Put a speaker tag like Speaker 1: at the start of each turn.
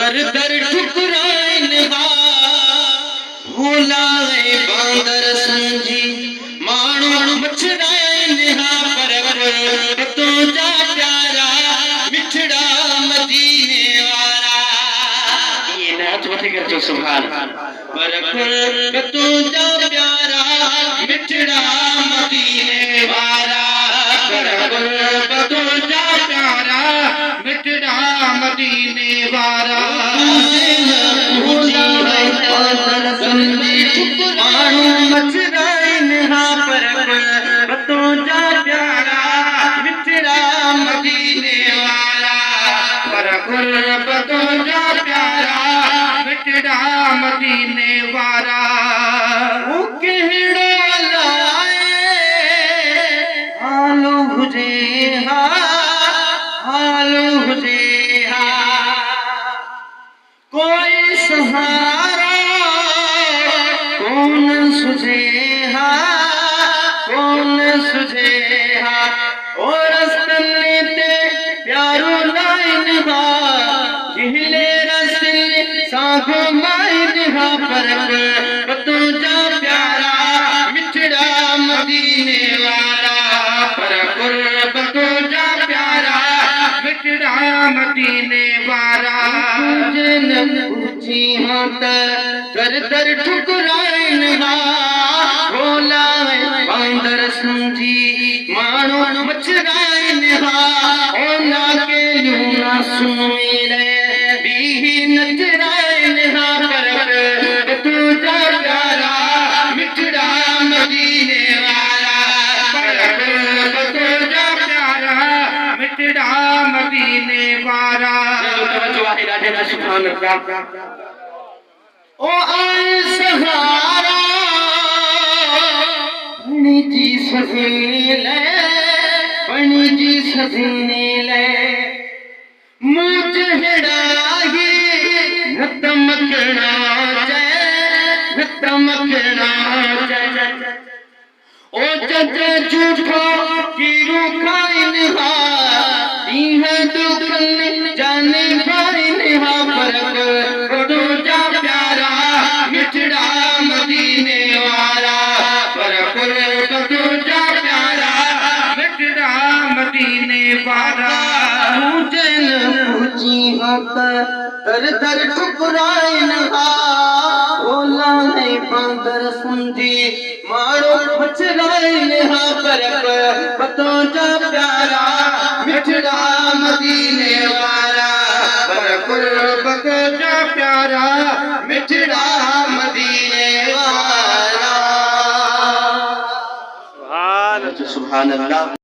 Speaker 1: दर दर ठुकराइन हा भोलाए बांदर समझी माण्हू मछराइन हा पर तो जा प्यारा मिठड़ा मदीने वारा ये नाच वठी कर सुभान पर तो जा प्यारा मिठड़ा मदीने वारा पर तो जा प्यारा मिठड़ा मदीने वारा माण्हू मछराइन हा पर तो जा प्यारा मिठड़ा मदीने वारा पर तो जा प्यारा मिठड़ा मदीने वारा वो कहिड़ो लाए हालो हुजे हा हालो हुजे हा कोई सहारा कौन सुझे हा कौन सुझे हा और रस्तने ते प्यारो लाइन हा जिहले रसल सागो माइन हा पर तो जा प्यारा मिठड़ा मदीने वाला पर तो जा प्यारा मिठड़ा मदीने वाला जन पूछी हाँ दर दर ठुकराइन हा भोलाए बांदर समझी माण्हू मछराइन हा ओना के लूना सुमेरे भी नचराइन हा पर तू जा प्यारा मिठड़ा मदीने वाला पर तू जा प्यारा मिठड़ा मदीने वाला सुभान अल्लाह ओ आए सहारा बनी जी सजने ले मुझड़ा ही नतमकना जय ओ जज झूठो की रुखाइन हा इह दुखन जाने खाइन हा पर तो जा प्यारा मिठड़ा मदीने वाला पर तो जा प्यारा मिठड़ा मदीने वाला मुझे न पूछी हक दर दर ठुकराइन हा भोला है बांदर समझी मारो मछराइन हा पर तो जा प्यारा मिठड़ा मदीने वाला पर तो जा प्यारा मिठड़ा मदीने वाला सुभान अल्लाह।